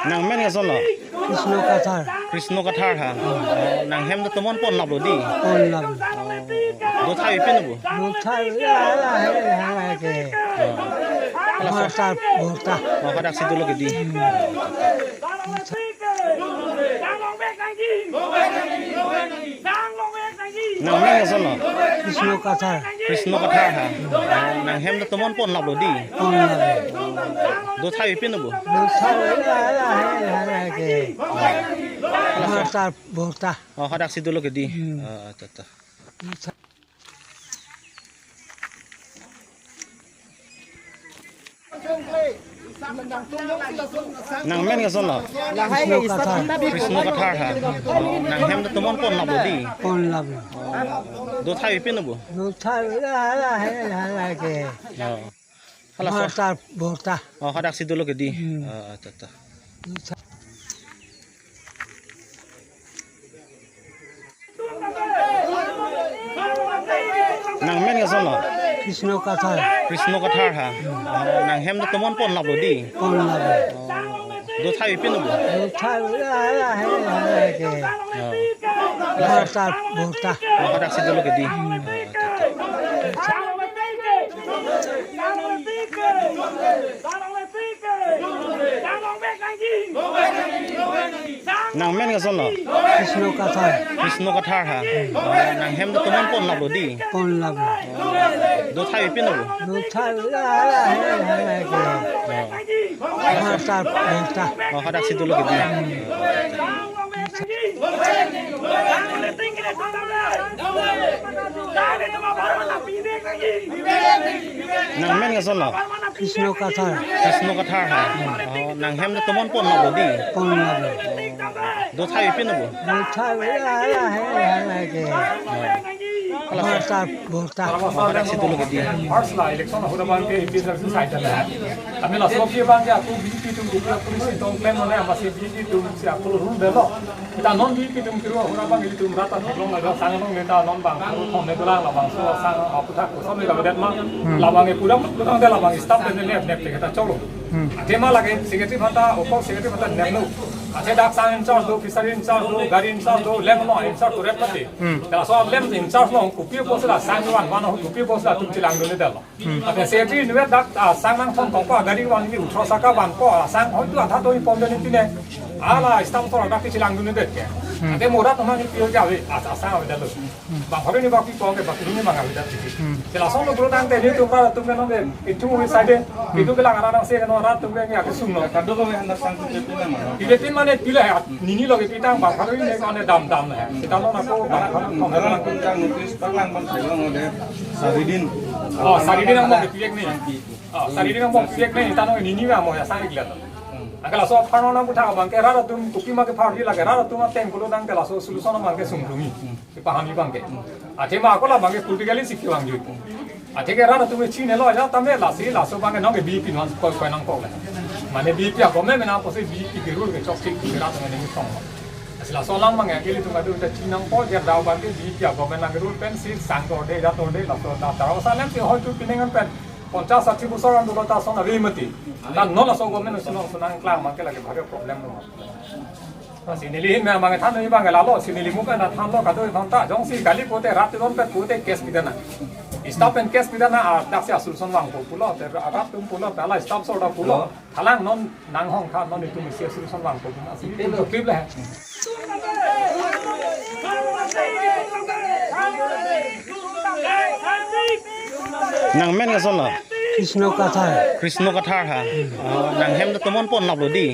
Nang men gason lo Krishna Kathar ha nang hem to mon pon lab lo di do thai pin bu ma ka dak sidu lo ke di nang men gason lo Krishna Kathar ha nang hem to mon pon lab lo di do thai pin bu oh ka dak sidu lo ke di ta nang men gason lo Krishna Kathar ha nang hem to mon pon lab lo di do thai pin bu oh ka dak sidu lo ke di ta nang men gason lo Krishna Kathar ha nang hem to mon pon lab lo di do thai pin bu oh ka dak sidu lo ke di nang men gason lo Krishna Kathar ha nang hem to mon pon lab lo di do thai pin bu oh ka dak sidu lo ke di nang men gason lo Krishna Kathar ha nang hem to mon pon lab lo di do thai pin bu oh ka dak sidu lo ke di election hoda bang ke business side la ami la so ke bang ya tu bp tu gubra police tong plan mane amase bp tu se akolo rule belo ta non bp tu kiro hoda bang ili tu rata long la sang long neta non bang ko thong ne dolang la bang so sang aputa ko some ga det ma la bang e pura pura de la bang staff de ne ne te ta cholo tema lage secretary bata opor secretary bata nemno ache dak sang in charge do fishery in charge do gari in charge do lem no in charge to repati ta so lem in charge no ku pi bo sa sang wan wan ku pi bo sa tu chilang do ne dalo ate secretary ne dak sang mang thong kong pa gari wan ni utro saka wan po sang hoi tu atha do pom de ni ne ala staff to dak chilang do ne de ke ate mora to ma ni pi ja we sang wa dalo bang hore ni ba pi po ke ba ni ma ga da ti te la so lo gro dang te ni tu ba tu me no de itu wi side itu ke la ngara nang se no rat tu me ya ke sum no ka do ko me handa sang tu pe na ma ti tin mane pila nini loge pitang ba khari ne kane dam dam ne kita no na ko ba khong na ko jang notice paklang man thai lo de saridin saridin ang mo ke pilek ne saridin ang mo pilek ne ta no nini ba mo ya sang igla to agala so phano na butha bang ke rara tum kupi ma ke phari la ke rara tum teng kulo dang ke la so solution ma ke sum lumi ke pahami bang ke athe ma ko la bang ke politically sikhi bang ju athe ke rara tum chi ne lo ja ta me la so bang ke no ke bp no ko nang ko la mane bp ya ko me na ko se bp ke rule ke chok tik ke ra ta ne ni tong asila so lang ma ke li tum ga du ta chi nang ko je daw bang ke bp ya ko me na ke rule pen si sang ko de ja to de la so ta ta sa lem ti ho tu pinengan pen 50-60 bosor ang dulu ta sona rimati dan nola so gomen sunang sunang klang ma ke lagi bhare problem no sinili me ma than ni bang la lo sinili mu ka na than lo ka do thon ta jong si gali pote rat don pe pote case bidana stop and case bidana a tak sia solution wang ko pulo te rat tum pulo pala stop so da pulo thalang non nang hong kha non tu mi sia solution wang ko na si to clip la nang men gason lo Krishna Kathar ha nang hem to mon pon lab lo di